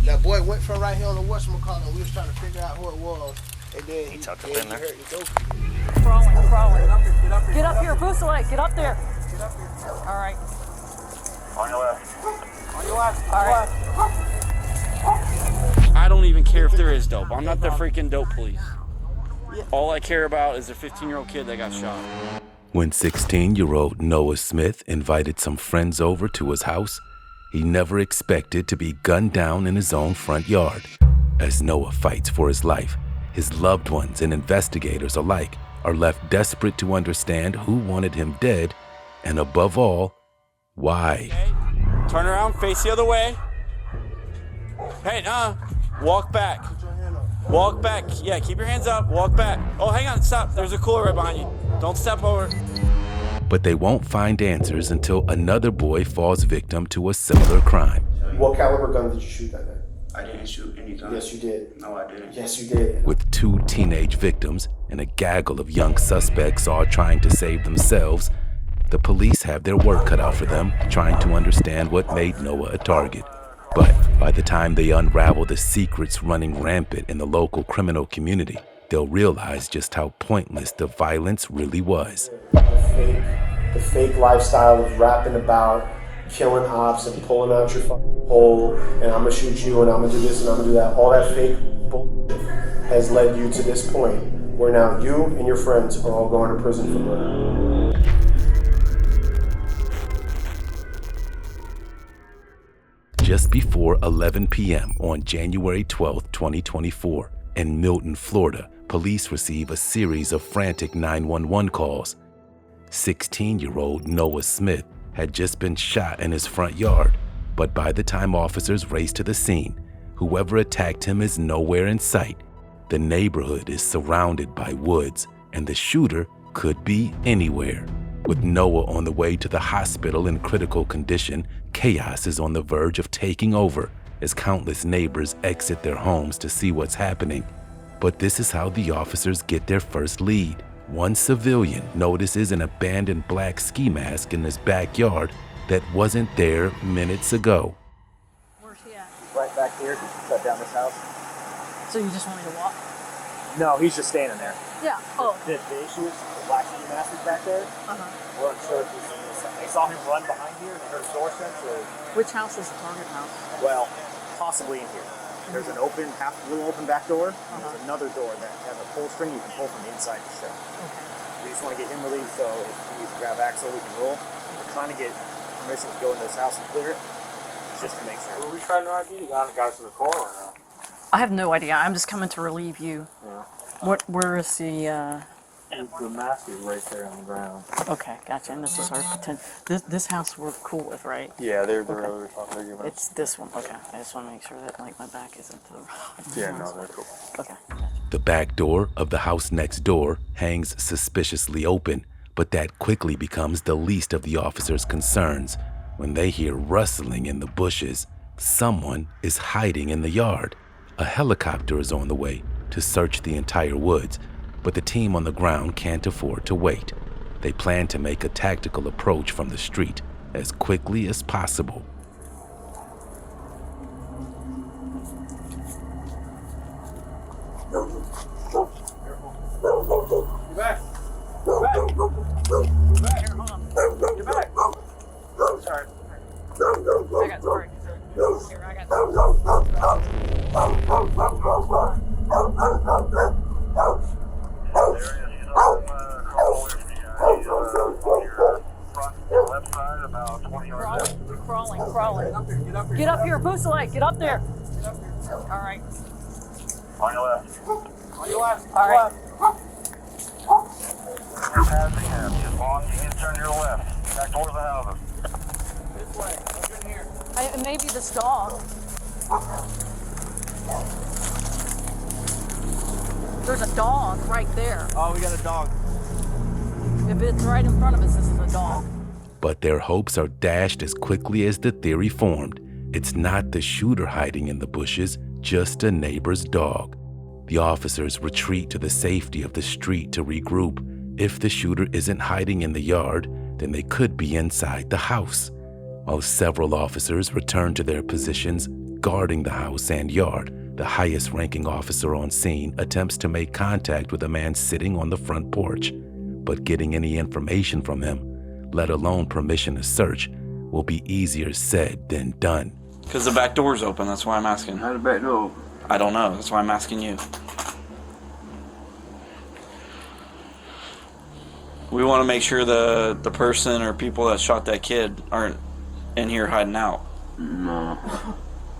That boy went from right here on the whatchamacallit. We was trying to figure out who it was. And then he tucked up in there. Crawling. Get up here, boost the leg. Get up there. All right. On your left. All right. I don't even care if there is dope. I'm not the freaking dope police. All I care about is a 15-year-old kid that got shot. When 16-year-old Noah Smith invited some friends over to his house, he never expected to be gunned down in his own front yard. As Noah fights for his life, his loved ones and investigators alike are left desperate to understand who wanted him dead, and above all, why. Okay. Turn around, face the other way. Hey, walk back. Walk back. Yeah, keep your hands up. Walk back. Oh, hang on, stop. There's a cooler right behind you. Don't step over. But they won't find answers until another boy falls victim to a similar crime. What caliber gun did you shoot that night? I didn't shoot any gun. Yes, you did. No, I didn't. Yes, you did. With 2 teenage victims and a gaggle of young suspects all trying to save themselves, the police have their work cut out for them trying to understand what made Noah a target. But by the time they unravel the secrets running rampant in the local criminal community, they'll realize just how pointless the violence really was. The fake lifestyle of rapping about killing ops and pulling out your fucking hole, and I'm gonna shoot you, and I'm gonna do this, and I'm gonna do that. All that fake bullshit has led you to this point where now you and your friends are all going to prison for murder. Just before 11 p.m. on January 12, 2024, in Milton, Florida, police receive a series of frantic 911 calls. 16-year-old Noah Smith had just been shot in his front yard, but by the time officers race to the scene, whoever attacked him is nowhere in sight. The neighborhood is surrounded by woods, and the shooter could be anywhere. With Noah on the way to the hospital in critical condition, chaos is on the verge of taking over as countless neighbors exit their homes to see what's happening. But this is how the officers get their first lead. One civilian notices an abandoned black ski mask in his backyard that wasn't there minutes ago. Where's he at? Right back here, shut down this house. So you just want me to walk? No, he's just standing there. Yeah. Oh. The issue is the black ski mask is back there. We're unsure if he's in this. They saw him run behind here and they heard a door sense. Which house is the target house? Well, possibly in here. There's an open, little open back door. There's another door that has a pull string you can pull from the inside to shut. Okay. We just want to get him released so if we grab Axel, we can roll. We're trying to get permission to go into this house and clear it, just to make sure. Were we trying to ID? You got guys to the car or not? I have no idea. I'm just coming to relieve you. Yeah. Where is the? The mask is right there on the ground. Okay, gotcha. And this is our potential. This house we're cool with, right? Yeah, they're over talking. They're It's this one. Okay, I just want to make sure that like my back isn't to the wrong. Yeah, no, they're cool. Okay. The back door of the house next door hangs suspiciously open, but that quickly becomes the least of the officers' concerns when they hear rustling in the bushes. Someone is hiding in the yard. A helicopter is on the way to search the entire woods, but the team on the ground can't afford to wait. They plan to make a tactical approach from the street as quickly as possible. Get back! Get back! Get back! Here, hold on. Get back! Sorry. I got sorry. Here, I got Crawling. Get up here, boost the leg. Get up there. All right. On your left. On your left. All right. You're passing him. As long as you can turn to your left. Back towards the houses. This way. Look in here. Maybe this dog. There's a dog right there. Oh, we got a dog. If it's right in front of us, this is a dog. But their hopes are dashed as quickly as the theory formed. It's not the shooter hiding in the bushes, just a neighbor's dog. The officers retreat to the safety of the street to regroup. If the shooter isn't hiding in the yard, then they could be inside the house. While several officers return to their positions, guarding the house and yard, the highest-ranking officer on scene attempts to make contact with a man sitting on the front porch. But getting any information from him, let alone permission to search, will be easier said than done. Because the back door's open, that's why I'm asking. How the back door open? I don't know, that's why I'm asking you. We want to make sure the person or people that shot that kid aren't in here hiding out. No.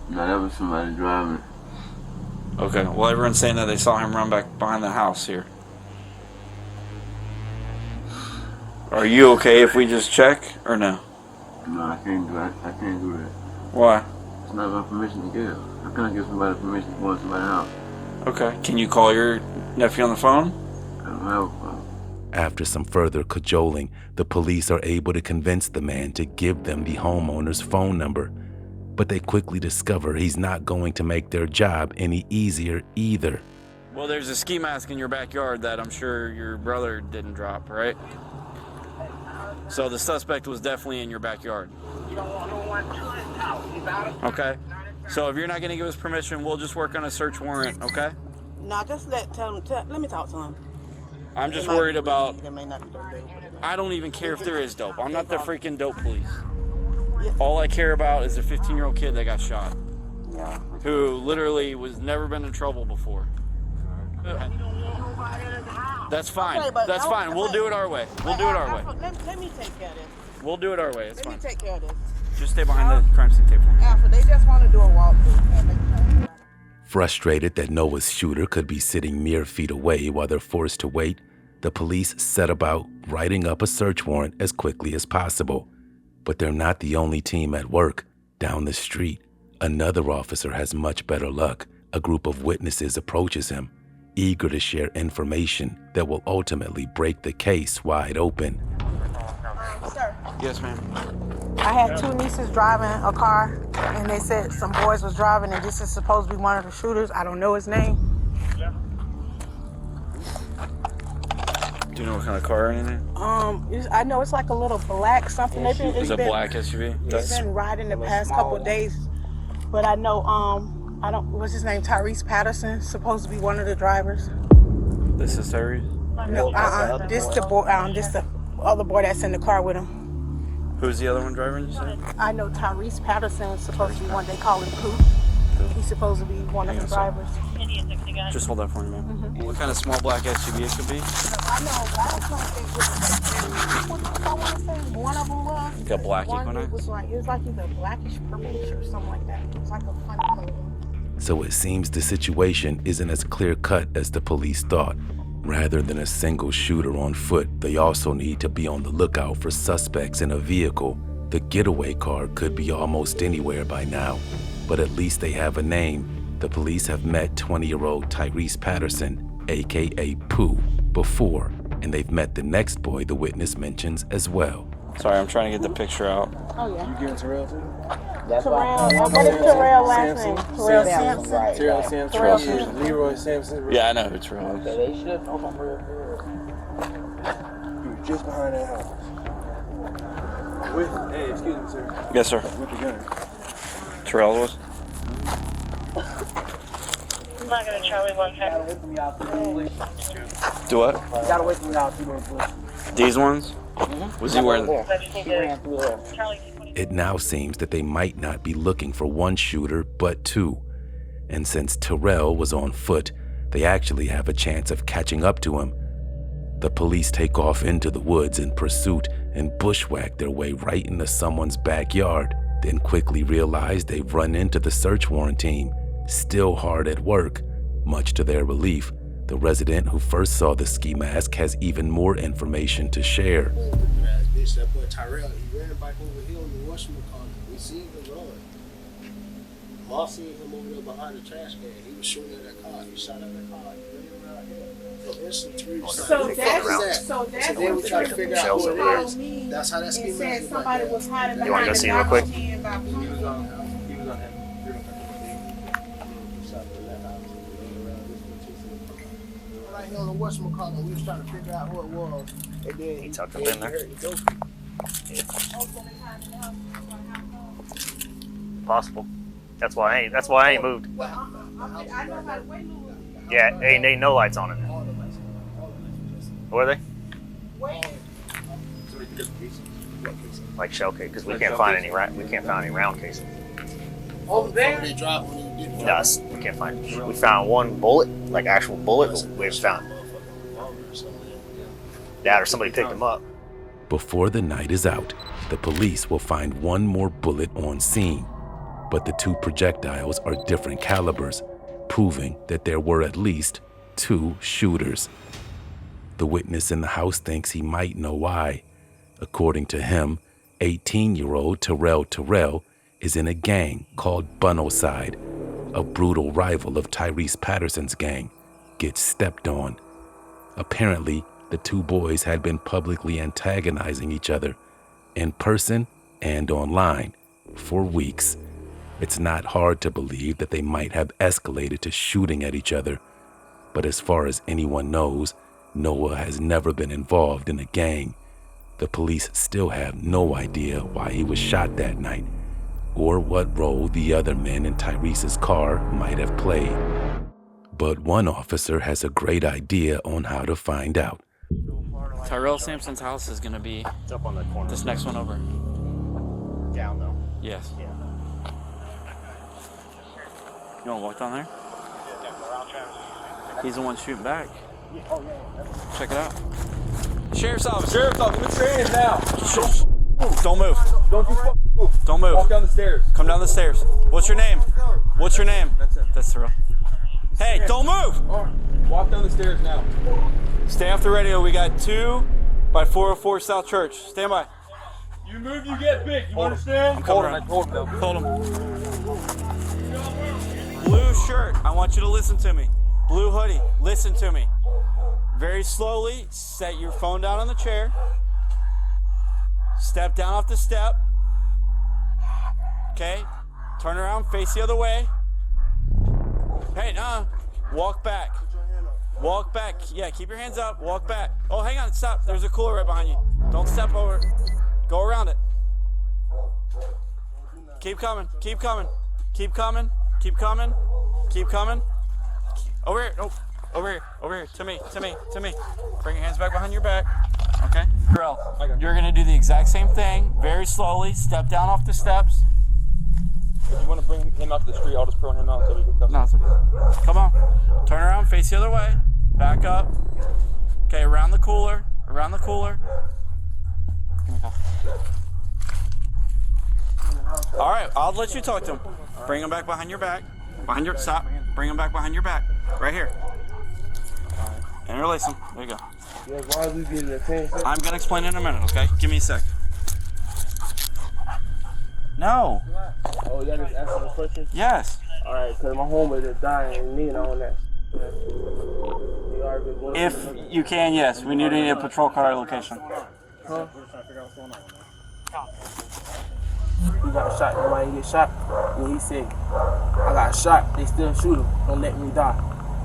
No, that was somebody driving. Okay, well, everyone's saying that they saw him run back behind the house here. Are you okay if we just check, or no? No, I can't do it. I can't do that. Why? It's not my permission to give. I can't give somebody permission to go in somebody's house. Okay, can you call your nephew on the phone? I don't have a phone. After some further cajoling, the police are able to convince the man to give them the homeowner's phone number. But they quickly discover he's not going to make their job any easier either. Well, there's a ski mask in your backyard that I'm sure your brother didn't drop, right? So the suspect was definitely in your backyard. Okay. So if you're not going to give us permission, we'll just work on a search warrant, okay? No, just let me talk to him. I'm just worried about... There may not be dope. I don't even care if there is dope. I'm not the freaking dope police. All I care about is a 15-year-old kid that got shot. Yeah. Who literally was never been in trouble before. That's fine. Okay, but That's fine. We'll do it our way. We'll do it our way. Let me take care of this. We'll do it our way. It's Let fine. me take care of this. Just stay behind the crime scene table. Alpha, they just want to do a walkthrough. Frustrated that Noah's shooter could be sitting mere feet away while they're forced to wait, the police set about writing up a search warrant as quickly as possible. But they're not the only team at work. Down the street, another officer has much better luck. A group of witnesses approaches him, eager to share information that will ultimately break the case wide open. Sir, Yes, ma'am. I had two nieces driving a car, and they said some boys was driving, and this is supposed to be one of the shooters. I don't know his name. Do you know what kind of car or anything? I know it's like a little black something. It's a black SUV? It's been riding the past couple of days, but I know I don't. What's his name? Tyrese Patterson, supposed to be one of the drivers. This is Tyrese? No, this the boy. This the other boy that's in the car with him. Who's the other one driving, you said? I know Tyrese Patterson is supposed to be one. They call him Pooh. He's supposed to be one of the drivers. Just hold that for me, man. What kind of small black SUV it could be? I know. I want to say one of them was. Got black One Equinox? was like, it was like either blackish purplish or something like that. It was like a funny color. So it seems the situation isn't as clear-cut as the police thought. Rather than a single shooter on foot, they also need to be on the lookout for suspects in a vehicle. The getaway car could be almost anywhere by now, but at least they have a name. The police have met 20-year-old Tyrese Patterson, aka Pooh, before, and they've met the next boy the witness mentions as well. Sorry, I'm trying to get the picture out. Oh, yeah. You getting Terrell too? Terrell. What is Terrell last name? Terrell Sampson. Terrell Sampson. Yeah, Leroy Sampson. Yeah, I know who Terrell is. They should know from real. You were just behind that house. Hey, excuse me, sir. Yes, sir. With the gun. Terrell was? I'm not going to Charlie 1 Do what? You gotta wait for me out through those bushes. These ones? Was he wearing... It now seems that they might not be looking for one shooter, but two. And since Terrell was on foot, they actually have a chance of catching up to him. The police take off into the woods in pursuit and bushwhack their way right into someone's backyard, then quickly realize they've run into the search warrant team, still hard at work. Much to their relief, the resident who first saw the ski mask has even more information to share. That boy Tyrell, he ran back over here on the whatchamacallit. We seen him run. Ma seen him over there behind the trash can. He was shooting at that car. He shot at that car. He ran around here. So there's some trees. So that's then we try to figure out who it is. That's how that ski mask said somebody was hiding behind. You want to go see real quick? He was on him. Right here on the whatchamacallit, we was trying to figure out who it was. And then He tucked up in there. Yeah. Possible. That's why I ain't moved. Yeah, ain't no lights on it. What are they? Like shell case, because we can't find any round cases. Over there? They dropped when you did. No, we can't find. We found one bullet, like actual bullet, but we just found that, or somebody picked them up. Before the night is out, the police will find one more bullet on scene, but the two projectiles are different calibers, proving that there were at least 2 shooters. The witness in the house thinks he might know why. According to him, 18-year-old Terrell is in a gang called Bunnelside. A brutal rival of Tyrese Patterson's gang gets stepped on. Apparently, the two boys had been publicly antagonizing each other in person and online for weeks. It's not hard to believe that they might have escalated to shooting at each other. But as far as anyone knows, Noah has never been involved in a gang. The police still have no idea why he was shot that night, or what role the other men in Tyrese's car might have played. But one officer has a great idea on how to find out. Tyrell Sampson's house is gonna be It's up on the corner. this next one over. Down though. Yes. Yeah. You wanna walk down there? He's the one shooting back. Check it out. Sheriff's office. Sheriff's office, give me your hands now. Don't move. Don't you move. Don't move. Walk down the stairs. Come down the stairs. What's your name? What's your name? That's him. That's Tyrell. Hey, don't move. All right. Walk down the stairs now. Stay off the radio. We got 2 by 404 South Church. Stand by. You move, you get big. You understand? I'm coming around. Hold him. Hold him. Blue shirt. I want you to listen to me. Blue hoodie. Listen to me. Very slowly, set your phone down on the chair. Step down off the step. Okay? Turn around, face the other way. Hey, walk back. Walk back. Yeah, keep your hands up. Walk back. Oh, hang on, stop. There's a cooler right behind you. Don't step over. Go around it. Keep coming. Keep coming. Keep coming. Keep coming. Keep coming. Over here. Oh. Over here, over here, to me. Bring your hands back behind your back, okay? Terrell, you're gonna do the exact same thing, very slowly, step down off the steps. If you want to bring him out to the street, I'll just throw him out until he can come. No, it's okay. Come on, turn around, face the other way, back up. Okay, around the cooler. Give me a call. All right, I'll let you talk to him. Bring him back behind your back. Stop, bring him back behind your back, right here. Interlace them. There you go. Yeah, why are we getting attention? I'm going to explain in a minute, okay? Give me a sec. No. Oh, y'all just asking the question? Yes. Alright, because my homeboy just died and me and all that. If you can, yes. We need a patrol car location. Huh? He got shot. Nobody get shot. And he said, I got shot. They still shoot him. Don't let me die.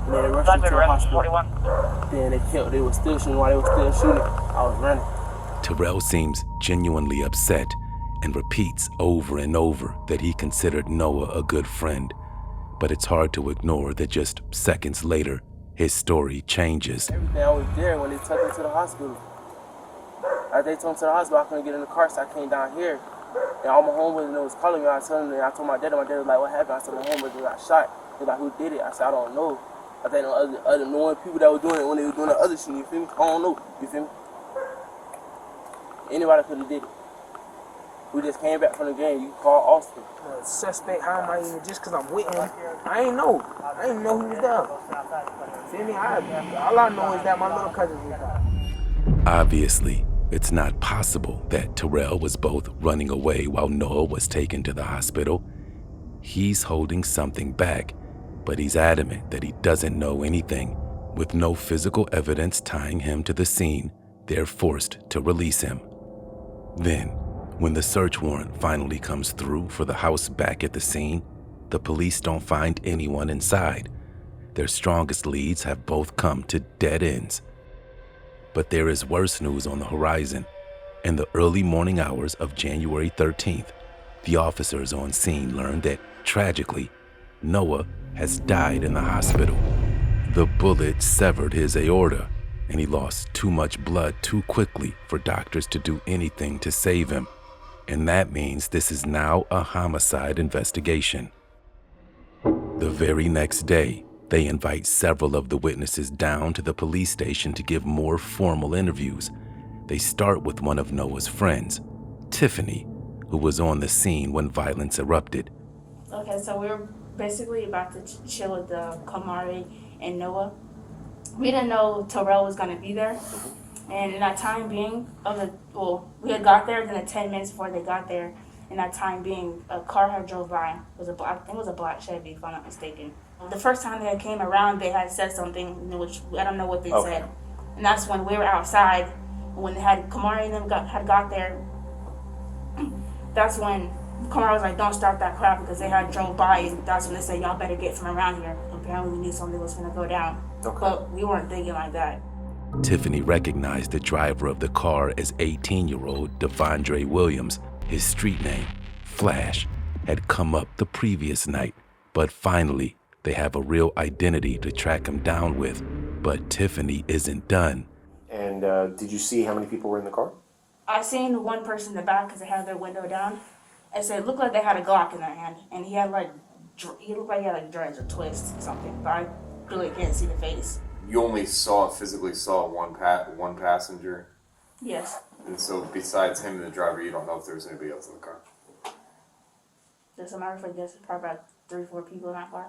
And then they rushed him to the hospital. Then they were still shooting. While they were still shooting, I was running. Terrell seems genuinely upset and repeats over and over that he considered Noah a good friend. But it's hard to ignore that just seconds later, his story changes. Everything, I was there when they took me to the hospital. After they took me to the hospital, I couldn't get in the car, so I came down here. And all my homeboys was calling me. I told my dad was like, what happened? I said, my homeboys got shot. They're like, who did it? I said, I don't know. I think other knowing people that were doing it when they were doing the other shit, you feel me? I don't know, you feel me? Anybody could have did it. We just came back from the game. You call Austin. Suspect, how am I even, just because I'm with him, I ain't know. I didn't know he was there. Feel me? All I know is that my little cousin was there. Obviously, it's not possible that Terrell was both running away while Noah was taken to the hospital. He's holding something back, but he's adamant that he doesn't know anything. With no physical evidence tying him to the scene, they're forced to release him. Then, when the search warrant finally comes through for the house back at the scene, the police don't find anyone inside. Their strongest leads have both come to dead ends. But there is worse news on the horizon. In the early morning hours of January 13th, the officers on scene learned that tragically, Noah has died in the hospital. The bullet severed his aorta, and he lost too much blood too quickly for doctors to do anything to save him. And that means this is now a homicide investigation. The very next day, they invite several of the witnesses down to the police station to give more formal interviews. They start with one of Noah's friends, Tiffany, who was on the scene when violence erupted. Okay, so we were basically about to chill with the Kamari and Noah. We didn't know Terrell was going to be there. And in that time being, we had got there, then 10 minutes before they got there, in that time being, a car had drove by. I think it was a black Chevy, if I'm not mistaken. The first time they came around, they had said something, which I don't know what they said. And that's when we were outside, when Kamari and them had got there. That's when Kamari was like, don't start that crap, because they had drove by, and that's when they said, y'all better get from around here. Apparently we knew something was going to go down. But we weren't thinking like that. Tiffany recognized the driver of the car as 18-year-old Devondre Williams. His street name, Flash, had come up the previous night, but finally they have a real identity to track him down with. But Tiffany isn't done. And did you see how many people were in the car? I seen one person in the back because they had their window down. And so it looked like they had a Glock in their hand, and he looked like he had dreads or twists or something, but I really can't see the face. You only physically saw one passenger? Yes. And so besides him and the driver, you don't know if there was anybody else in the car? Just a matter of fact, there's probably about 3 or 4 people in that car.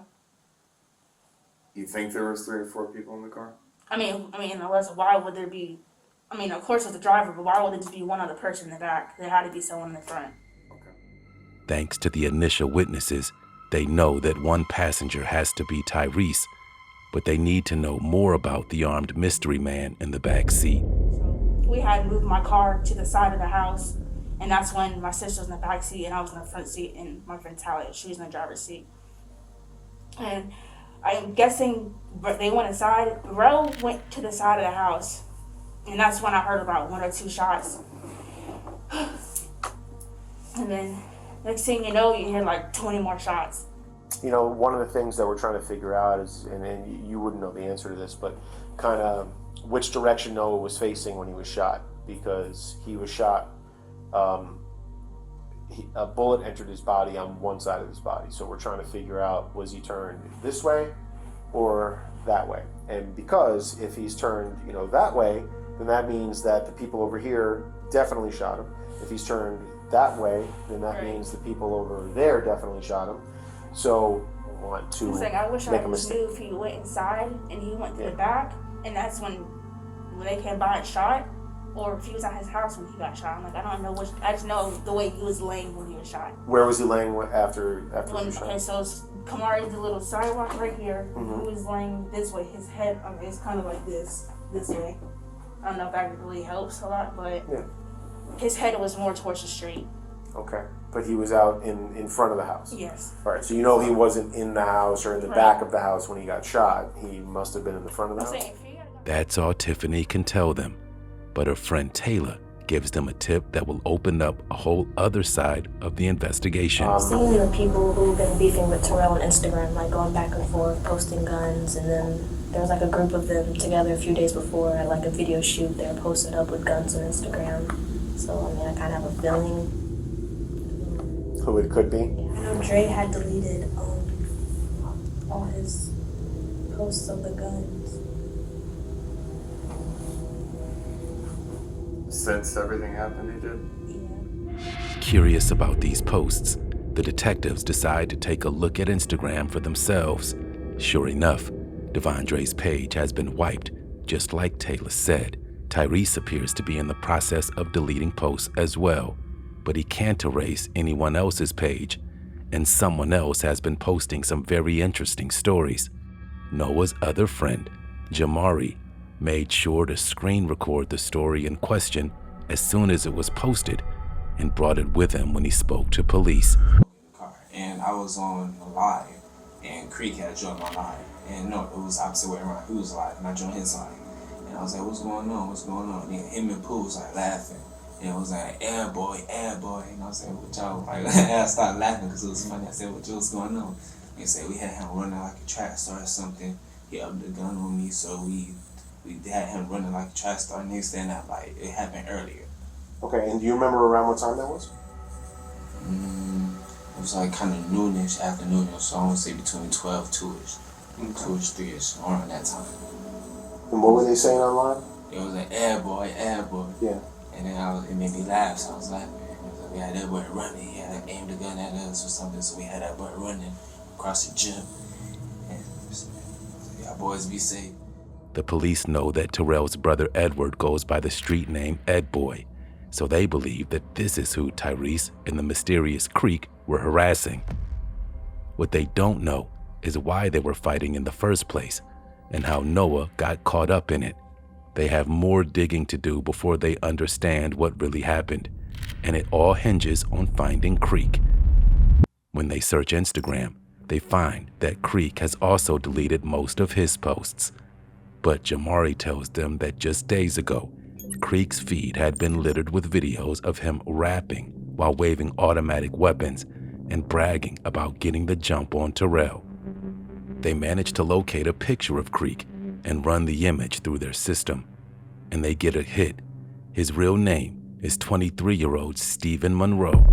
You think there was 3 or 4 people in the car? I mean, unless, why would there be, of course it's the driver, but why would there just be one other person in the back? There had to be someone in the front. Thanks to the initial witnesses, they know that one passenger has to be Tyrese, but they need to know more about the armed mystery man in the back seat. So we had moved my car to the side of the house, and that's when my sister was in the back seat and I was in the front seat, and my friend Talia, she was in the driver's seat. And I'm guessing they went inside. Rel went to the side of the house, and that's when I heard about 1 or 2 shots. And then next thing you know, you hear like 20 more shots. You know, one of the things that we're trying to figure out is, and you wouldn't know the answer to this, but kind of which direction Noah was facing when he was shot, because he was shot, a bullet entered his body on one side of his body. So we're trying to figure out, was he turned this way or that way? And because if he's turned, that way, then that means that the people over here definitely shot him. If he's turned that way, then that means the people over there definitely shot him. So I want to I wish make I a mistake. knew if he went inside and he went to the back, and that's when they came by and shot, or if he was at his house when he got shot. I'm like, I don't know which. I just know the way he was laying when he was shot. Where was he laying after he was shot? Okay, so Kamari's the little sidewalk right here. Mm-hmm. He was laying this way. His head, it's kind of like this way. I don't know if that really helps a lot, but his head was more towards the street. Okay, but he was out in front of the house? Yes. All right, so he wasn't in the house or in the back of the house when he got shot. He must have been in the front of the house? That's all Tiffany can tell them. But her friend Taylor gives them a tip that will open up a whole other side of the investigation. I've seen the people who've been beefing with Terrell on Instagram, like going back and forth, posting guns, and then there was like a group of them together a few days before at like a video shoot. They were posted up with guns on Instagram. So, I kind of have a feeling who it could be? Yeah. I know Dre had deleted all his posts of the guns. Since everything happened, he did? Yeah. Curious about these posts, the detectives decide to take a look at Instagram for themselves. Sure enough, Devondre's page has been wiped, just like Taylor said. Tyrese appears to be in the process of deleting posts as well, but he can't erase anyone else's page, and someone else has been posting some very interesting stories. Noah's other friend, Jamari, made sure to screen record the story in question as soon as it was posted and brought it with him when he spoke to police. And I was on a live, and Creek had joined my live, and no, it was opposite way around. He was live, and I joined his live, and I was like, what's going on, and then him and Pooh was like laughing, And it was like, air boy. And I was like, what y'all, like, I started laughing because it was funny. I said, what was going on? He said, we had him running like a track star or something. He upped the gun on me, so we had him running like a track star. And he said that, like, it happened earlier. Okay, and do you remember around what time that was? It was like kind of noonish, afternoonish, so I want to say between 12, 2-ish, 2-ish, 3-ish, around that time. And what were they saying online? It was an air boy. Yeah. And then it made me laugh, so I was laughing. We had that boy running, he had aimed a gun at us or something, so we had that boy running across the gym. And y'all boys be safe. The police know that Terrell's brother Edward goes by the street name Ed Boy, so they believe that this is who Tyrese and the mysterious Creek were harassing. What they don't know is why they were fighting in the first place and how Noah got caught up in it. They have more digging to do before they understand what really happened, and it all hinges on finding Creek. When they search Instagram, they find that Creek has also deleted most of his posts. But Jamari tells them that just days ago, Creek's feed had been littered with videos of him rapping while waving automatic weapons and bragging about getting the jump on Terrell. They managed to locate a picture of Creek and run the image through their system, and they get a hit. His real name is 23-year-old Stephen Monroe.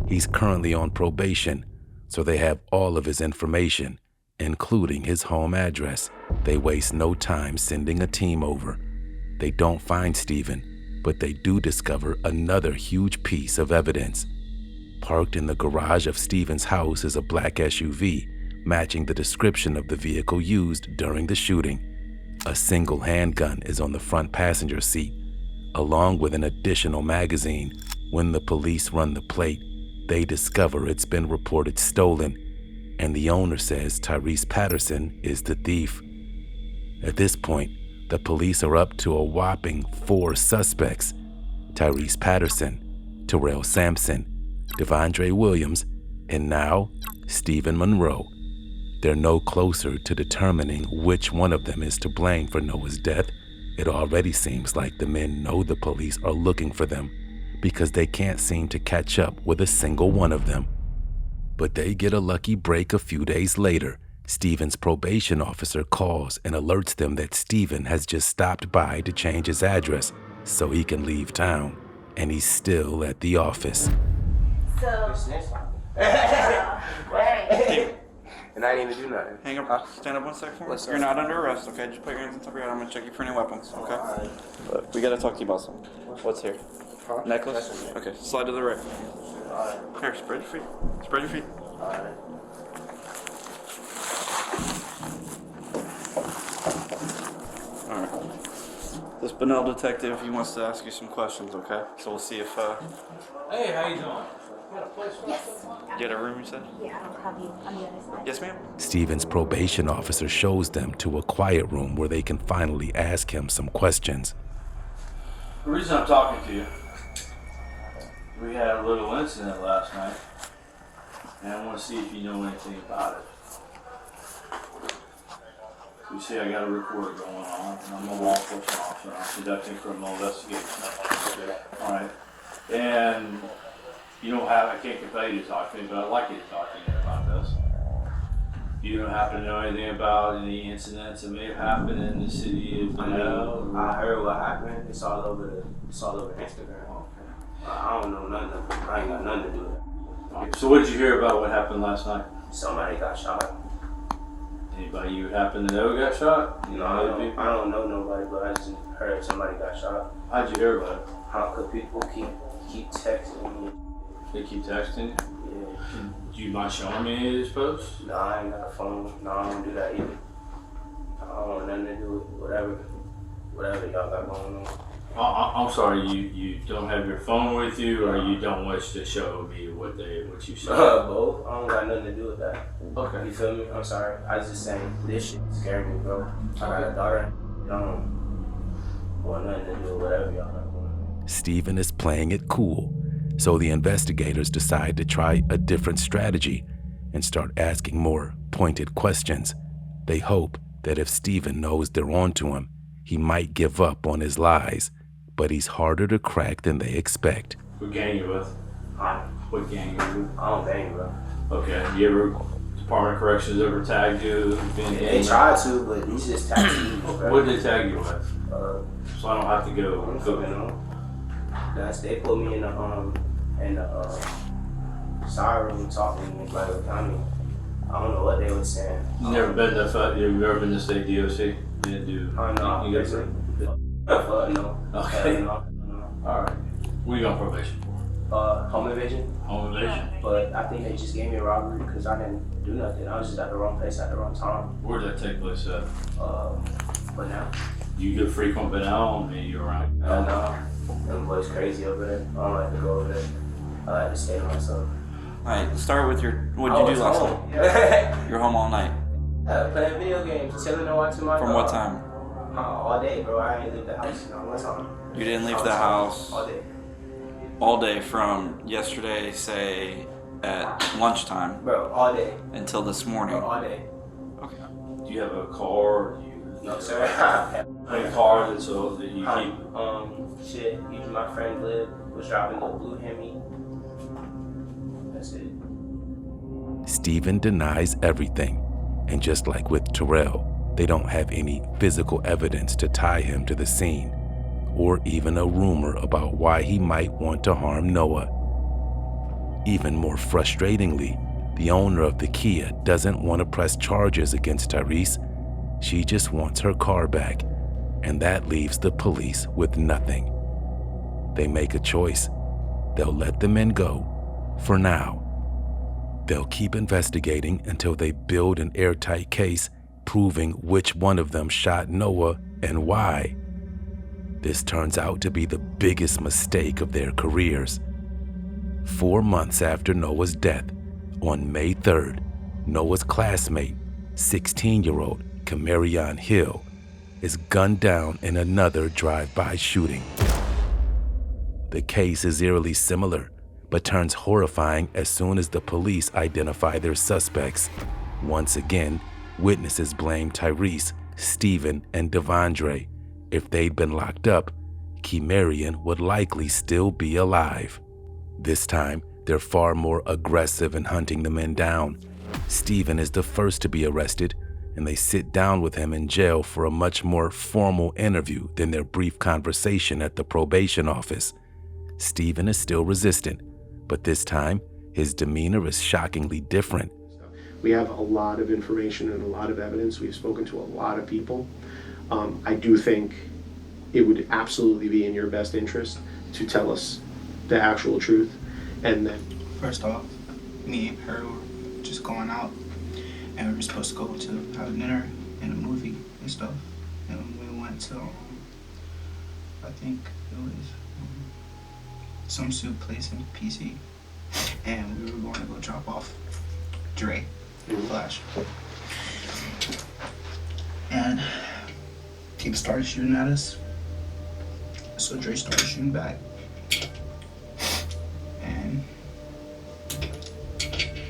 He's currently on probation, so they have all of his information, including his home address. They waste no time sending a team over. They don't find Stephen, but they do discover another huge piece of evidence. Parked in the garage of Stephen's house is a black SUV, matching the description of the vehicle used during the shooting. A single handgun is on the front passenger seat, along with an additional magazine. When the police run the plate, they discover it's been reported stolen, and the owner says Tyrese Patterson is the thief. At this point, the police are up to a whopping 4 suspects: Tyrese Patterson, Terrell Sampson, Devondre Williams, and now Stephen Monroe. They're no closer to determining which one of them is to blame for Noah's death. It already seems like the men know the police are looking for them because they can't seem to catch up with a single one of them. But they get a lucky break a few days later. Stephen's probation officer calls and alerts them that Stephen has just stopped by to change his address so he can leave town, and he's still at the office. And I didn't even do nothing. Hang up, stand up 1 second for me. You're not under arrest, okay? Just put your hands on top of your head. I'm gonna check you for any weapons, okay? But we gotta talk to you about something. What's here? Necklace? Okay, slide to the right. Here, spread your feet. Spread your feet. Alright. This Benel detective, he wants to ask you some questions, okay? So we'll see if, Hey, how you doing? Yes. You had a room, you said? Yeah, I'll have you on the other side. Yes, ma'am. Stephen's probation officer shows them to a quiet room where they can finally ask him some questions. The reason I'm talking to you, we had a little incident last night, and I want to see if you know anything about it. You see, I got a recorder going on, and I'm a law enforcement officer. I'm conducting criminal investigation. All right, and you don't have, I can't compel you to talk to me, but I'd like you to talk to me about this. You don't happen to know anything about any incidents that may have happened in the city of Benel? I heard what happened. It's all over Instagram. Okay. I don't know nothing. I ain't got nothing to do with it. Okay. So what did you hear about what happened last night? Somebody got shot. Anybody you happen to know got shot? You know other people? I don't know nobody, but I just heard somebody got shot. How'd you hear about it? How could people keep texting me? They keep texting you? Yeah. Do you mind showing me any of these posts? No, I ain't got a phone. No, I don't do that either. I don't want nothing to do with whatever y'all got going on. I'm sorry, you don't have your phone with you, or you don't wish to show me what you saw? Both. I don't got nothing to do with that. Okay. You feel me? I'm sorry. I was just saying, this shit scared me, bro. I got a daughter. I don't want nothing to do with whatever y'all got going on. Stephen is playing it cool, so the investigators decide to try a different strategy and start asking more pointed questions. They hope that if Stephen knows they're onto him, he might give up on his lies. but he's harder to crack than they expect. What gang you with? Huh? What gang you with? I don't bang, bro. Okay. You ever, Department of Corrections ever tagged you? They tried to, but he's just tagged me. What did they tag you with? So I don't have to go. They put me in the sorry room talking to me, like, I mean, I don't know what they were saying. You never been to you've never been to state DOC? You didn't do. Oh no, you guys no. Okay. No. All right. What are you on probation for? Home invasion. Home invasion. But I think they just gave me a robbery because I didn't do nothing. I was just at the wrong place at the wrong time. Where did that take place at? But now. You get frequent banal and you around? No. Them boys crazy over there. I don't like to go over there. I like to stay to myself. Alright, let's start with what did you do last night? Yeah. You're home all night. Playing video games, chilling and watching my From what time? All day, bro. I ain't leave the house. One time. You didn't leave the house all day. All day from yesterday, say at lunchtime. Bro, all day. Until this morning. Bro, all day. Okay. Do you have a car? No, sir. A car that's so that you keep? Shit. Usually my friend was driving the blue Hemi. That's it. Steven denies everything, and just like with Terrell, they don't have any physical evidence to tie him to the scene, or even a rumor about why he might want to harm Noah. Even more frustratingly, the owner of the Kia doesn't want to press charges against Tyrese. She just wants her car back, and that leaves the police with nothing. They make a choice. They'll let the men go for now. They'll keep investigating until they build an airtight case proving which one of them shot Noah and why. This turns out to be the biggest mistake of their careers. 4 months after Noah's death, on May 3rd, Noah's classmate, 16-year-old Camarion Hill, is gunned down in another drive-by shooting. The case is eerily similar, but turns horrifying as soon as the police identify their suspects. Once again, witnesses blame Tyrese, Steven, and Devondre. If they'd been locked up, Camarion would likely still be alive. This time, they're far more aggressive in hunting the men down. Steven is the first to be arrested, and they sit down with him in jail for a much more formal interview than their brief conversation at the probation office. Steven is still resistant, but this time, his demeanor is shockingly different. We have a lot of information and a lot of evidence. We've spoken to a lot of people. I do think it would absolutely be in your best interest to tell us the actual truth. And then, first off, me and her were just going out, and we were supposed to go to have dinner and a movie and stuff. And we went to, I think it was some soup place in PC, and we were going to go drop off Dre in Flash. And people started shooting at us, so Dre started shooting back. And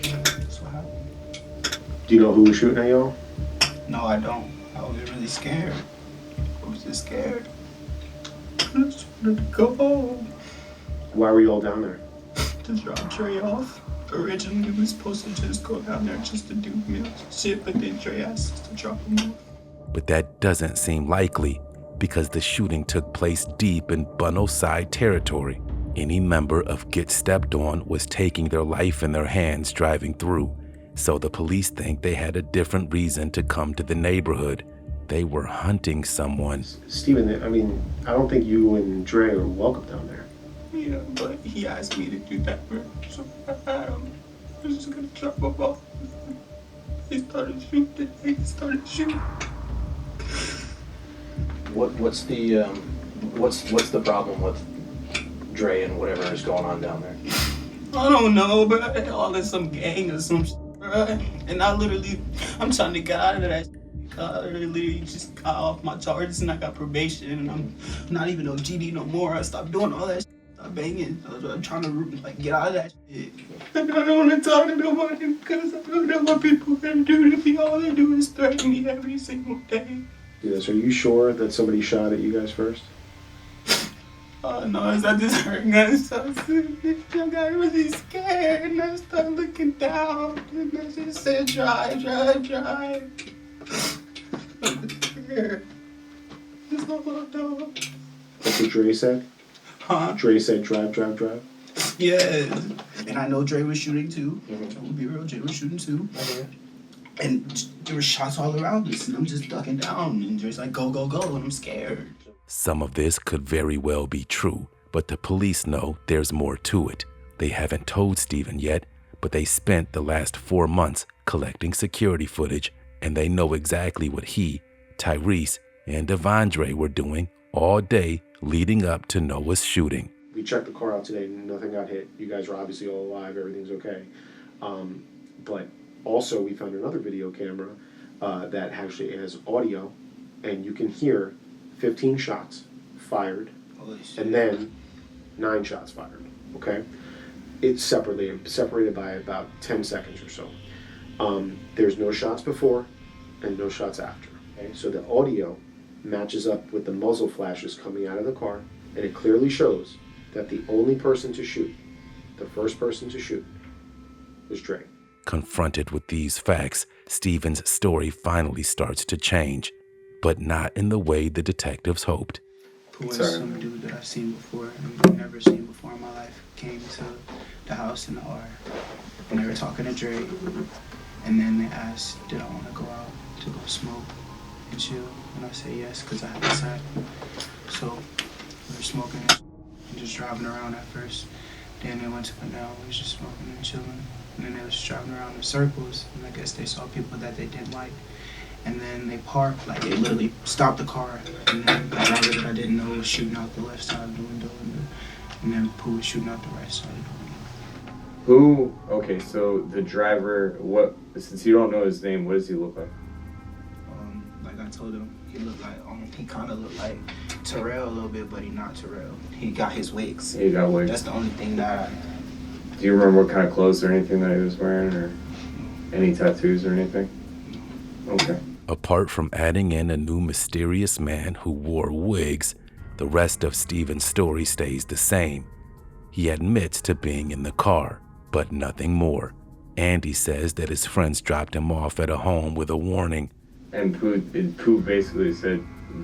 that's what happened. do you know who was shooting at y'all? No, I don't. I was really scared. I was just scared. I just wanted to go home. Why were you all down there? To drop Dre off. Originally, we were supposed to just go down there just to do meals and shit, but then Dre asked us to drop him off. But that doesn't seem likely because the shooting took place deep in Bunnelside territory. Any member of Get Stepped On was taking their life in their hands driving through, so the police think they had a different reason to come to the neighborhood. They were hunting someone. Steven, I mean, I don't think you and Dre are welcome down there. Yeah, but he asked me to do that for him, so I was just gonna drop him off. He started shooting. What's the problem with Dre and whatever is going on down there? I don't know, but all in some gang or some shit, bro. And I'm trying to get out of that shit. I literally just got off my charges and I got probation and I'm not even no GD no more. I stopped doing all that shit. Stop banging. I'm trying to get out of that shit. And I don't want to talk to nobody because I don't know what people are going to do to me. All they do is threaten me every single day. Yes, are you sure that somebody shot at you guys first? all I know is I just heard gunshots. I got really scared and I started looking down and I just said, drive. That's not what I'm doing. That's what Dre said? Huh? Dre said, drive. Yeah. And I know Dre was shooting too. To be real, Dre was shooting too. And there were shots all around us and I'm just ducking down and Dre's like, go, and I'm scared. Some of this could very well be true, but the police know there's more to it. They haven't told Steven yet, but they spent the last 4 months collecting security footage, and they know exactly what he, Tyrese, and Devondre were doing all day leading up to Noah's shooting. We checked the car out today, nothing got hit. You guys are obviously all alive, everything's okay. But also we found another video camera that actually has audio, and you can hear 15 shots fired, and then 9 shots fired, okay? It's separated by about 10 seconds or so. There's no shots before and no shots after, okay? So the audio matches up with the muzzle flashes coming out of the car, and it clearly shows that the only person to shoot, the first person to shoot, was Dre. Confronted with these facts, Steven's story finally starts to change, but not in the way the detectives hoped. Who was some dude that I've seen before and I've never seen before in my life came to the house in the R and they were talking to Dre, and then they asked, did I want to go out to go smoke and chill? And I said yes, because I had a sack. So we were smoking and just driving around at first. Then they went to Canal, we was just smoking and chilling. And then they was driving around in circles, and I guess they saw people that they didn't like. And then they parked, like they literally stopped the car, and then the driver that I didn't know was shooting out the left side of the window, and then Pooh was shooting out the right side of the window. Okay, so the driver, since you don't know his name, what does he look like? Like I told him, he kind of looked like Terrell a little bit, but he not Terrell. He got his wigs. He got wigs. That's the only thing that Do you remember what kind of clothes or anything that he was wearing, or any tattoos or anything? Okay. Apart from adding in a new mysterious man who wore wigs, the rest of Steven's story stays the same. He admits to being in the car, but nothing more. Andy says that his friends dropped him off at a home with a warning. And Pooh basically said,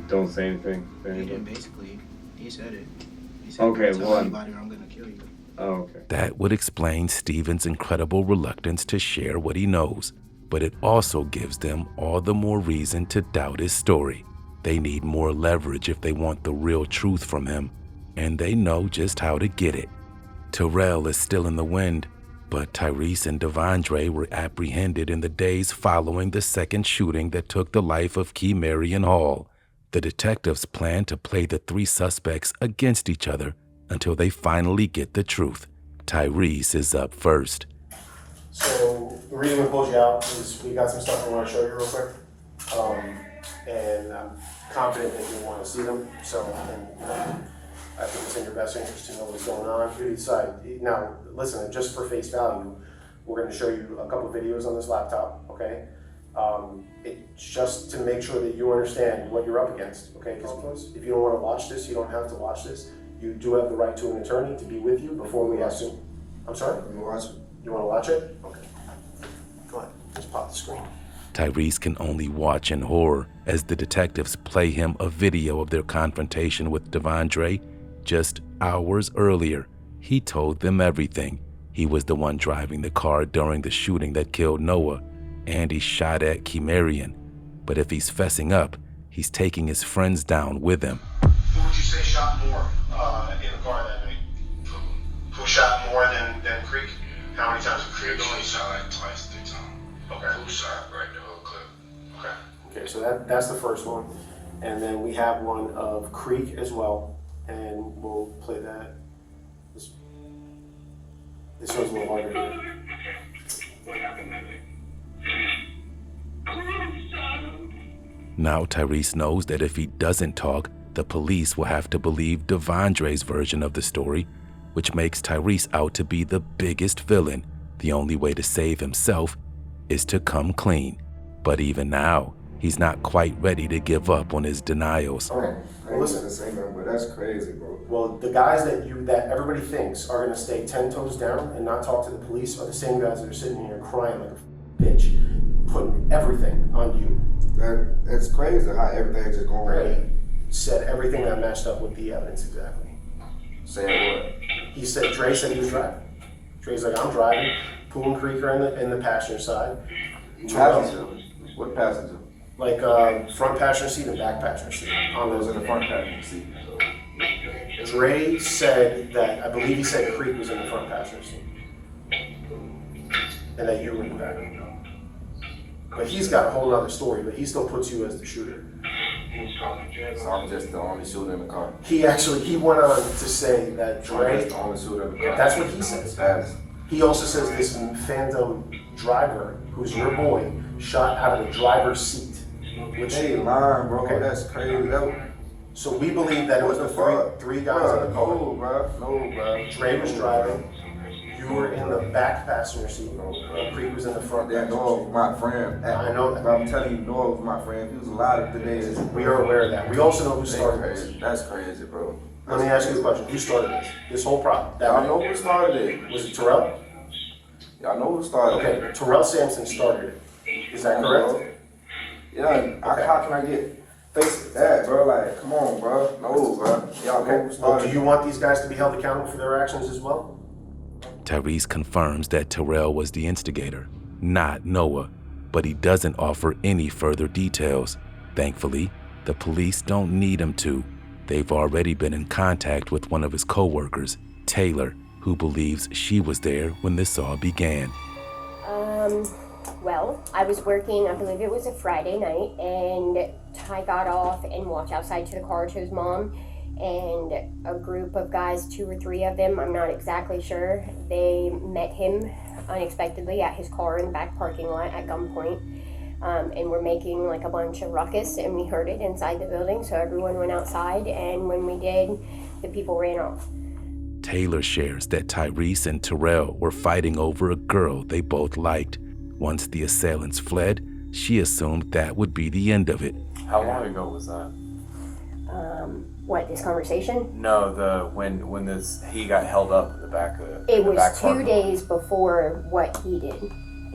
don't say anything to anybody? He didn't basically. He said it. He said, okay, tell anybody or I'm going to kill you. Oh, okay. That would explain Steven's incredible reluctance to share what he knows, but it also gives them all the more reason to doubt his story. They need more leverage if they want the real truth from him, and they know just how to get it. Terrell is still in the wind, but Tyrese and Devondre were apprehended in the days following the second shooting that took the life of Keymarion Hall. The detectives plan to play the 3 suspects against each other until they finally get the truth. Tyrese is up first. So the reason we pulled you out is we got some stuff we want to show you real quick. And I'm confident that you want to see them. So I think it's in your best interest to know what's going on. You decide. Now, listen, just for face value, we're going to show you a couple videos on this laptop, okay? It's just to make sure that you understand what you're up against, okay? Because if you don't want to watch this, you don't have to watch this. You do have the right to an attorney to be with you before we ask you. I'm sorry? You want to watch it? Okay. Go ahead. Just pop the screen. Tyrese can only watch in horror as the detectives play him a video of their confrontation with Devondre. Just hours earlier, he told them everything. He was the one driving the car during the shooting that killed Noah, and he shot at Keymarion. But if he's fessing up, he's taking his friends down with him. Who would you say shot more in the car that night? Who shot more than Creek? How many times? Creek only shot like twice, 3 times. Okay. Who shot right the whole clip? Okay. Okay, so that's the first one. And then we have one of Creek as well. And we'll play that. This one's a little harder here. What happened that day? Now Tyrese knows that if he doesn't talk, the police will have to believe Devondre's version of the story, which makes Tyrese out to be the biggest villain. The only way to save himself is to come clean. But even now, he's not quite ready to give up on his denials. Okay. Well, listen, but that's crazy, bro. Well, the guys that everybody thinks are gonna stay 10 toes down and not talk to the police are the same guys that are sitting here crying like a bitch, putting everything on you. That's crazy how everything just going right. Said everything that matched up with the evidence exactly. Saying what? He said, Dre said he was driving. Dre's like, I'm driving. Poole and Creek are in the passenger side. Passenger? What passenger? Like front passenger seat and back passenger seat. Was in the front passenger seat. Dre said that, I believe he said Creek was in the front passenger seat. And that you were in the back. But he's got a whole other story, but he still puts you as the shooter. So I'm just the only shooter in the car. He went on to say that Dre, the only shooter in the car. That's what he says. He also says this phantom driver, who's your boy, shot out of the driver's seat. Which they lying, bro. Okay. That's crazy. So we believe that it was the three guys in the car. No, bro. Dre was driving. You were in the back passenger seat. Creek was in the front. Yeah, Noah was my friend. I know that. I'm telling you, Noah was my friend. He was alive today. We are aware of that. We also know who started this. That's crazy, bro. Let me ask you a question. Who started this whole problem? Y'all know who started it. Was it Terrell? Y'all know who started it. Okay, Terrell Sampson started it. Is that correct? Yeah. Okay. How can I get face that, bro? Like, come on, bro. No, bro. Y'all know who started it. Do you want these guys to be held accountable for their actions as well? Tyrese confirms that Terrell was the instigator, not Noah, but he doesn't offer any further details. Thankfully, the police don't need him to. They've already been in contact with one of his co-workers, Taylor, who believes she was there when this all began. Well, I was working, I believe it was a Friday night, and Ty got off and walked outside to the car to his mom. And a group of guys, 2 or 3 of them, I'm not exactly sure, they met him unexpectedly at his car in the back parking lot at gunpoint, and were making like a bunch of ruckus, and we heard it inside the building, so everyone went outside, and when we did, the people ran off. Taylor shares that Tyrese and Terrell were fighting over a girl they both liked. Once the assailants fled, she assumed that would be the end of it. How long ago was that? What, this conversation? No, when he got held up in the back of it was 2 days before what he did.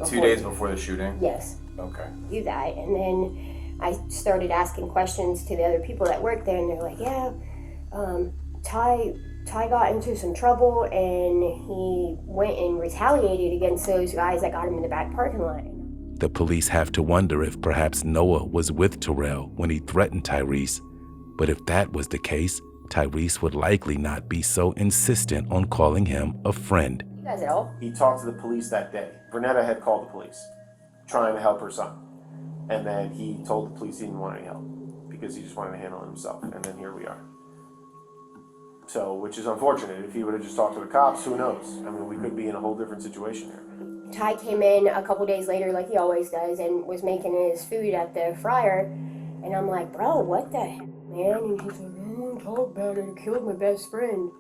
2 days before the shooting? Yes. Okay. Do that, and then I started asking questions to the other people that worked there, and they're like, yeah, Ty got into some trouble, and he went and retaliated against those guys that got him in the back parking lot. The police have to wonder if perhaps Noah was with Terrell when he threatened Tyrese. But if that was the case, Tyrese would likely not be so insistent on calling him a friend. You guys at all? He talked to the police that day. Vernetta had called the police, trying to help her son. And then he told the police he didn't want any help because he just wanted to handle it himself. And then here we are. So, which is unfortunate. If he would have just talked to the cops, who knows? I mean, we could be in a whole different situation here. Ty came in a couple days later, like he always does, and was making his food at the fryer. And I'm like, bro, what the heck, man? And he's like, don't talk about it. I killed my best friend.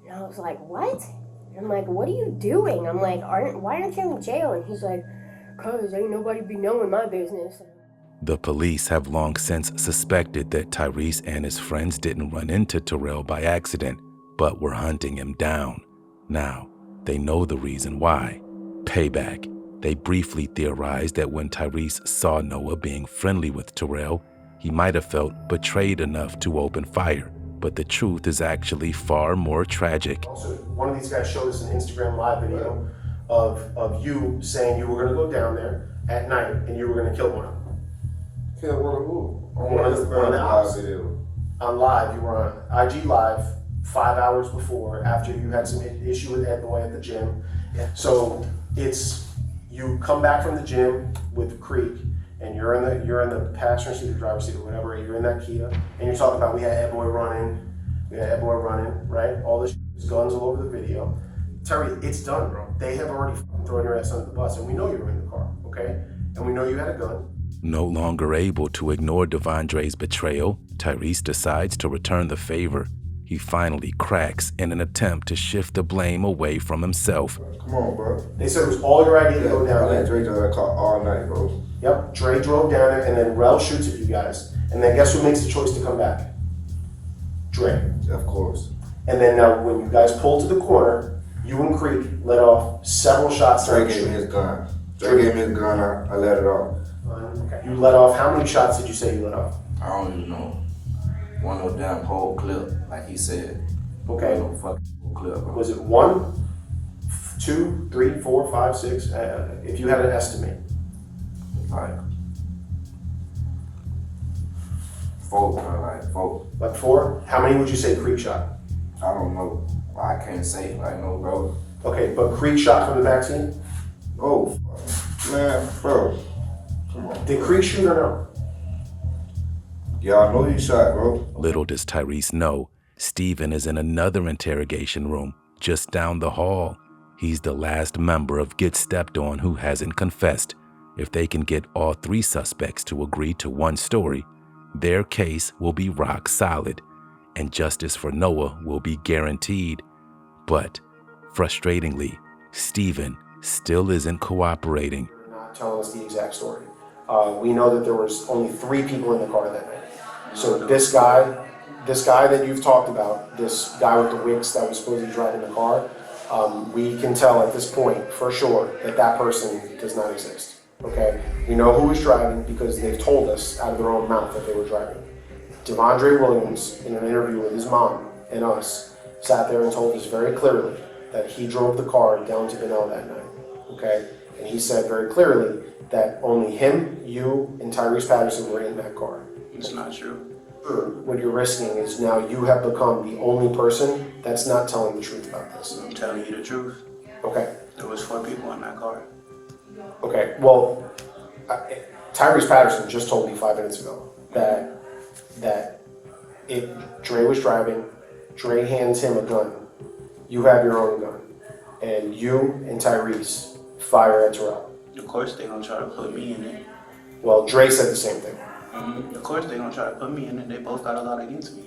And I was like, what? And I'm like, what are you doing? I'm like, why aren't you in jail? And he's like, cause ain't nobody be knowing my business. The police have long since suspected that Tyrese and his friends didn't run into Terrell by accident, but were hunting him down. Now, they know the reason why. Payback. They briefly theorized that when Tyrese saw Noah being friendly with Terrell, he might have felt betrayed enough to open fire. But the truth is actually far more tragic. Also, one of these guys showed us an Instagram live video of you saying you were going to go down there at night and you were going to kill one of them. Kill one of who? One of the ops. On live, you were on IG Live 5 hours before, after you had some issue with Ed Boy at the gym. So it's, you come back from the gym with Creek, and you're in the passenger seat or driver's seat or whatever, you're in that Kia, and you're talking about we had Ed Boy running, right? All this guns all over the video. Terry, it's done, bro. They have already thrown your ass under the bus, and we know you were in the car, okay? And we know you had a gun. No longer able to ignore Devondre's betrayal, Tyrese decides to return the favor. He finally cracks in an attempt to shift the blame away from himself. Come on, bro. They said it was all your idea to go down there. I let Drake on that car all night, bro. Yep, Dre drove down there, and then Rel shoots at you guys. And then guess who makes the choice to come back? Dre. Of course. And then now when you guys pull to the corner, you and Creek let off several shots. Dre gave me his gun. Dre gave me his gun, I let it off. Okay. You let off, how many shots did you say you let off? I don't even know. One of damn whole clip, like he said. Okay. No fucking whole clip. Was it 1, 2, 3, 4, 5, 6? If you had an estimate. Like 4, like 4. Like 4? How many would you say Creek shot? I don't know. I can't say, like, no, bro. Okay, but Creek shot from the vaccine? Oh, man, bro. Come on. Did Creek shoot or no? Yeah, I know he shot, bro. Little does Tyrese know, Steven is in another interrogation room just down the hall. He's the last member of Get Stepped On who hasn't confessed. If they can get all 3 suspects to agree to one story, their case will be rock solid, and justice for Noah will be guaranteed. But, frustratingly, Steven still isn't cooperating. Not telling us the exact story. We know that there was only 3 people in the car that night. So this guy that you've talked about, this guy with the wicks that was supposed to be driving the car, we can tell at this point for sure that that person does not exist. Okay, we know who was driving because they've told us out of their own mouth that they were driving. Devondre Williams, in an interview with his mom and us, sat there and told us very clearly that he drove the car down to Benel that night. Okay, and he said very clearly that only him, you, and Tyrese Patterson were in that car. It's not true. What you're risking is now you have become the only person that's not telling the truth about this. I'm telling you the truth. Okay. There was 4 people in that car. Okay, well, Tyrese Patterson just told me 5 minutes ago that Dre was driving, Dre hands him a gun, you have your own gun, and you and Tyrese fire at Terrell. Of course they're gonna try to put me in it. Well, Dre said the same thing. Of course they're gonna try to put me in it. They both got a lot against me.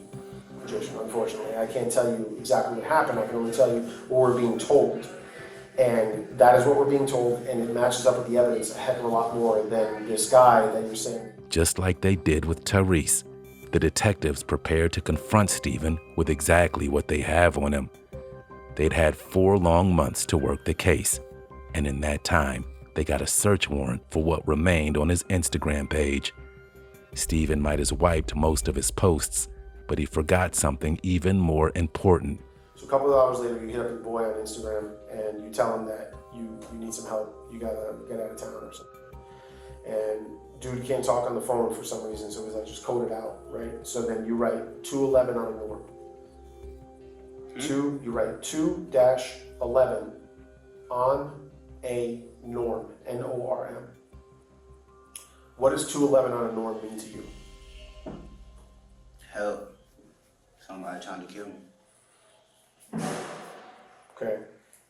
Unfortunately, I can't tell you exactly what happened. I can only tell you what we're being told. And that is what we're being told, and it matches up with the evidence a heck of a lot more than this guy that you're saying. Just like they did with Tyrese, the detectives prepared to confront Steven with exactly what they have on him. They'd had 4 long months to work the case, and in that time, they got a search warrant for what remained on his Instagram page. Steven might have wiped most of his posts, but he forgot something even more important. So a couple of hours later, you hit up your boy on Instagram and you tell him that you need some help. You gotta get out of town or something. And dude can't talk on the phone for some reason, so he's like, just code it out, right? So then you write 211 on a norm. You write 2-11 on a norm, N-O-R-M. What does 211 on a norm mean to you? Help. Somebody trying to kill me. Okay.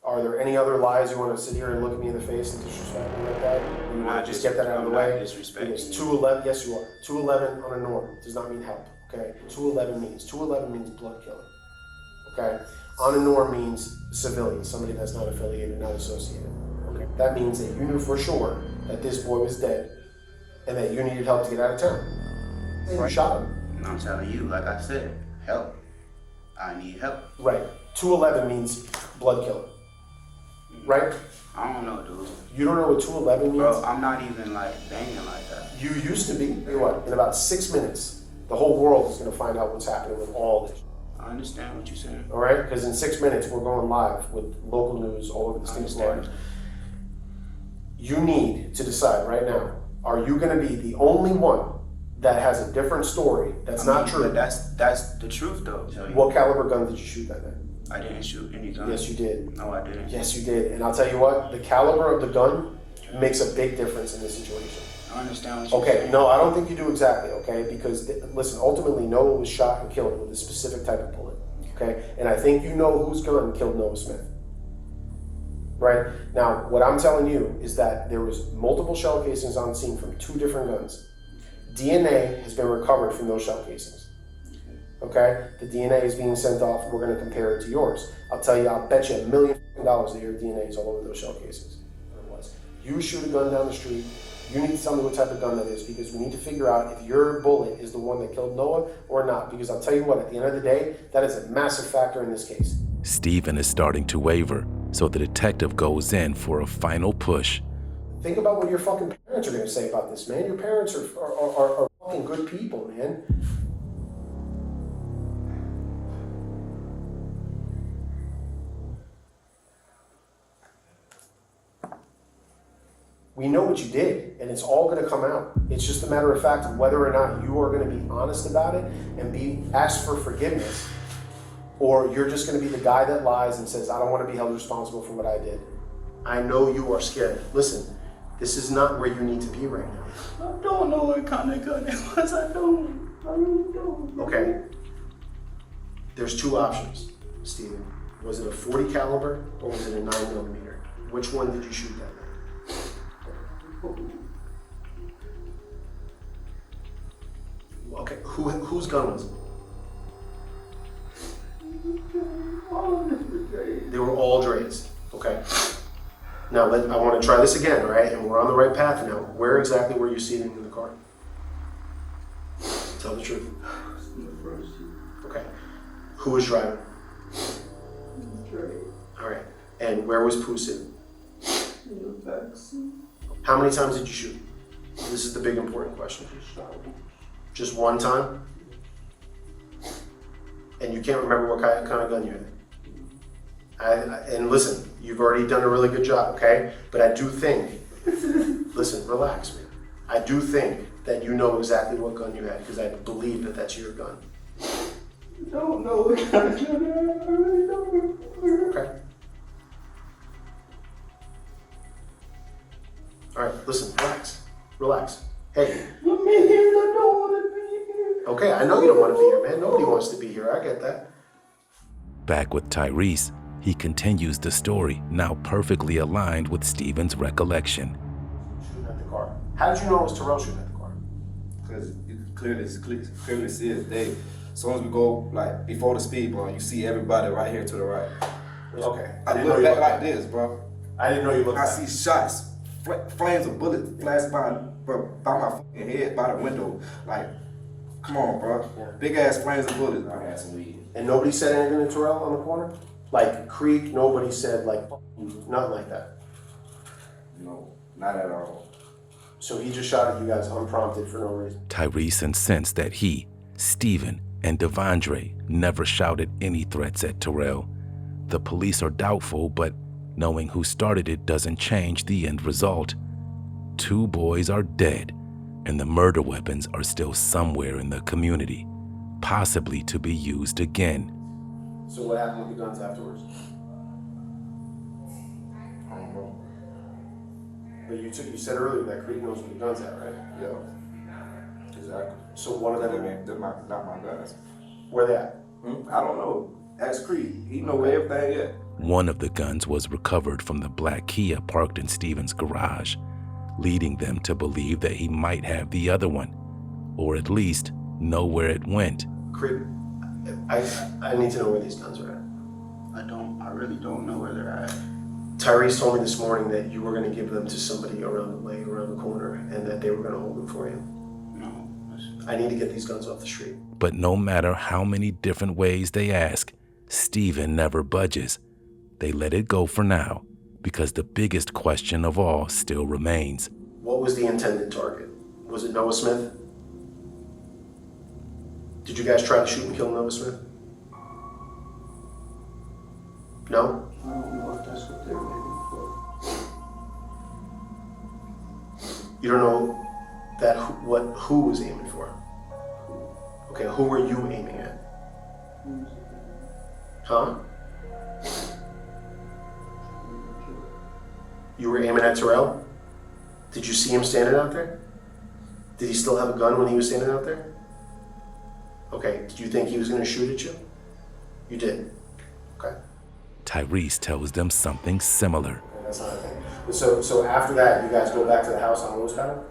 Are there any other lies you want to sit here and look at me in the face and disrespect me like that? Or you want to just get that out of the way? It's 211. Yes, you are. 211 on a norm does not mean help. Okay. 211 means blood killing. Okay. On a norm means civilian, somebody that's not affiliated, not associated. Okay. That means that you knew for sure that this boy was dead, and that you needed help to get out of town. And you shot him. And I'm telling you, like I said, help. I need help. Right. 211 means blood killing. Right? I don't know, dude. You don't know what 211 means? Bro, I'm not even like banging like that. You used to be. You what? In about 6 minutes, the whole world is going to find out what's happening with all this. I understand what you're saying. All right? Because in 6 minutes, we're going live with local news all over the state of Florida. You need to decide right now, are you going to be the only one that has a different story that's not true? That's the truth, though. What caliber gun did you shoot that night? I didn't shoot any gun. Yes, you did. No, I didn't. Yes, you did. And I'll tell you what, the caliber of the gun makes a big difference in this situation. I understand what you're Okay, saying. no, I don't think you do exactly, okay? Because, listen, ultimately, Noah was shot and killed with a specific type of bullet, okay? And I think you know whose gun killed Noah Smith. Right? Now, what I'm telling you is that there was multiple shell casings on scene from 2 different guns. DNA has been recovered from those shell casings. Okay? The DNA is being sent off. We're going to compare it to yours. I'll tell you, I'll bet you $1 million that your DNA is all over those shell casings. You shoot a gun down the street, You need to tell me what type of gun that is, because we need to figure out if your bullet is the one that killed Noah or not. Because I'll tell you what, at the end of the day, that is a massive factor in this case. Stephen is starting to waver, so the detective goes in for a final push. Think about what your fucking parents are going to say about this, man. Your parents are fucking good people, man. We know what you did, and it's all going to come out. It's just a matter of fact of whether or not you are going to be honest about it and ask for forgiveness, or you're just going to be the guy that lies and says, I don't want to be held responsible for what I did. I know you are scared. Listen, this is not where you need to be right now. I don't know what kind of gun it was. I really don't. Okay. There's two options, Stephen. Was it a 40 caliber or was it a 9mm? Which one did you shoot that night? Okay, whose gun was it? They were all Dre's. Okay. Now I want to try this again, all right? And we're on the right path now. Where exactly were you seated in the car? Tell the truth. Okay. Who was driving? All right. And where was Pooh sitting? In the backseat. How many times did you shoot? This is the big important question. Just one time? And you can't remember what kind of gun you had? And listen, you've already done a really good job, okay? But I do think, listen, relax, man. I do think that you know exactly what gun you had, because I believe that that's your gun. I don't know what kind of gun I really don't. Okay. All right, listen, relax. Hey. I don't want to be here. Okay, I know you don't want to be here, man. Nobody wants to be here, I get that. Back with Tyrese, he continues the story, now perfectly aligned with Stephen's recollection. Shooting at the car. How did you know it was Terrell shooting at the car? Because you can clearly see it. As soon as we go, like, before the speed bump, you see everybody right here to the right. Okay. I look back like this, bro. I didn't know you looked I back. see shots. Flames of bullets flash by my fucking head, by the window. Like, come on, bro. Yeah. Big ass flames of bullets. I had some weed. And nobody said anything to Terrell on the corner? Like Creek, nobody said like, nothing like that? No, not at all. So he just shot at you guys unprompted for no reason? Tyrese incensed that he, Stephen, and Devondre never shouted any threats at Terrell. The police are doubtful, but knowing who started it doesn't change the end result. 2 boys are dead, and the murder weapons are still somewhere in the community, possibly to be used again. So what happened with the guns afterwards? I don't know. But you said earlier that Creek knows where the gun's at, right? Yeah. Exactly. So one of them... They're not my guns. Where they at? I don't know. Ask Creek. He know where everything at. One of the guns was recovered from the black Kia parked in Stephen's garage, leading them to believe that he might have the other one, or at least know where it went. Creek, I need to know where these guns are at. I really don't know where they're at. Tyrese told me this morning that you were going to give them to somebody around the way, around the corner, and that they were going to hold them for you. No. I need to get these guns off the street. But no matter how many different ways they ask, Stephen never budges. They let it go for now, because the biggest question of all still remains. What was the intended target? Was it Noah Smith? Did you guys try to shoot and kill Noah Smith? No? I don't know if that's what they're waiting for. You don't know that who was aiming for? Okay, who were you aiming at? Huh? You were aiming at Terrell? Did you see him standing out there? Did he still have a gun when he was standing out there? Okay, did you think he was going to shoot at you? You did. Okay. Tyrese tells them something similar. Okay, that's not a thing. So after that, you guys go back to the house on Rose Powder?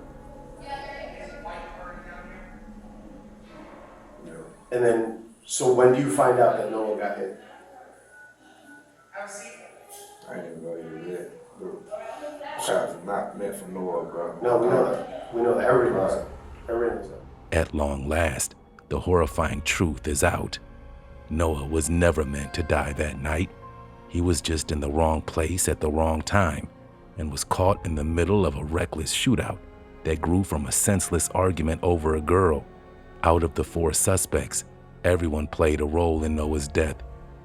And then, so when do you find out that Noah got hit? I didn't even know you were there. Shot from not meant for Noah, bro. No, we know that. We know that. Everybody knows that. Everybody knows that. At long last, the horrifying truth is out. Noah was never meant to die that night. He was just in the wrong place at the wrong time and was caught in the middle of a reckless shootout that grew from a senseless argument over a girl. Out of the 4 suspects, everyone played a role in Noah's death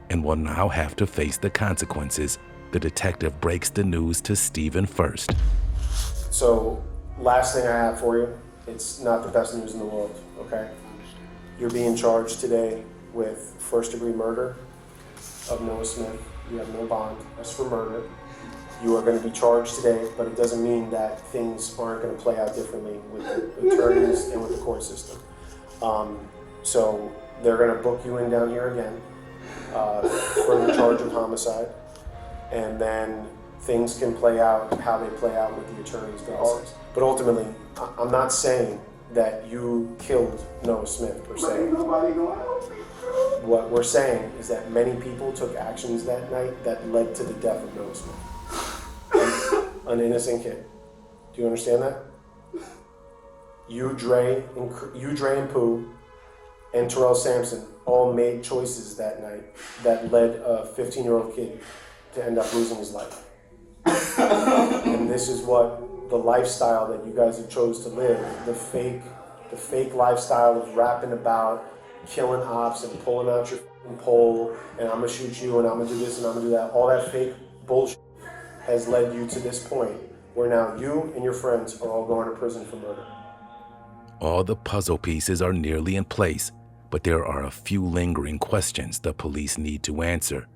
and will now have to face the consequences. The detective breaks the news to Stephen first. So, last thing I have for you, it's not the best news in the world, okay? You're being charged today with first-degree murder of Noah Smith. You have no bond. That's for murder. You are going to be charged today, but it doesn't mean that things aren't going to play out differently with the attorneys and with the court system. So they're going to book you in down here again for the charge of homicide, and then things can play out how they play out with the attorney's process. But ultimately, I'm not saying that you killed Noah Smith per se. What we're saying is that many people took actions that night that led to the death of Noah Smith. An innocent kid. Do you understand that? You, Dre, and Pooh, and Terrell Sampson all made choices that night that led a 15-year-old kid to end up losing his life. And this is what the lifestyle that you guys have chose to live, the fake lifestyle of rapping about killing ops and pulling out your pole and I'm gonna shoot you and I'm gonna do this and I'm gonna do that, all that fake bullshit has led you to this point where now you and your friends are all going to prison for murder. All the puzzle pieces are nearly in place, but there are a few lingering questions the police need to answer.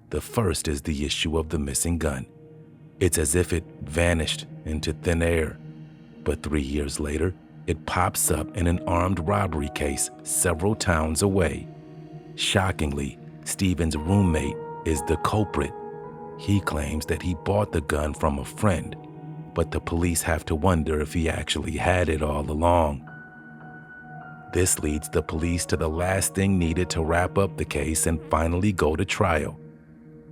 The first is the issue of the missing gun. It's as if it vanished into thin air, but 3 years later, it pops up in an armed robbery case several towns away. Shockingly, Stephen's roommate is the culprit. He claims that he bought the gun from a friend, but the police have to wonder if he actually had it all along. This leads the police to the last thing needed to wrap up the case and finally go to trial.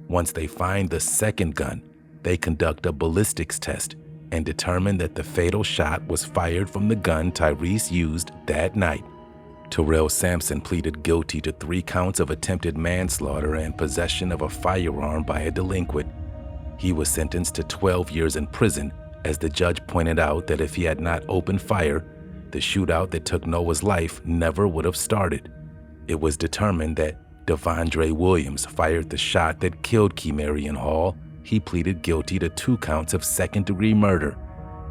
Once they find the second gun, they conduct a ballistics test and determine that the fatal shot was fired from the gun Tyrese used that night. Terrell Sampson pleaded guilty to 3 counts of attempted manslaughter and possession of a firearm by a delinquent. He was sentenced to 12 years in prison, as the judge pointed out that if he had not opened fire, the shootout that took Noah's life never would have started. It was determined that Devondre Williams fired the shot that killed Keymarion Hall. He pleaded guilty to 2 counts of second-degree murder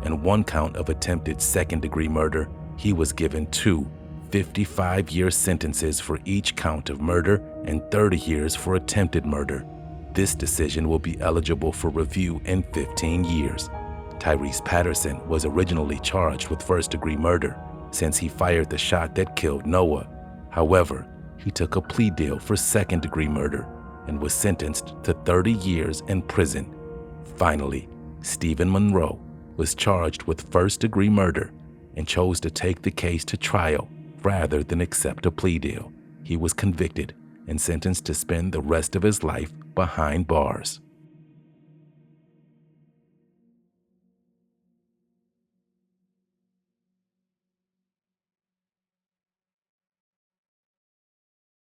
and 1 count of attempted second-degree murder. He was given 2 55-year sentences for each count of murder and 30 years for attempted murder. This decision will be eligible for review in 15 years. Tyrese Patterson was originally charged with first-degree murder since he fired the shot that killed Noah. However, he took a plea deal for second-degree murder and was sentenced to 30 years in prison. Finally, Stephen Monroe was charged with first-degree murder and chose to take the case to trial rather than accept a plea deal. He was convicted and sentenced to spend the rest of his life behind bars.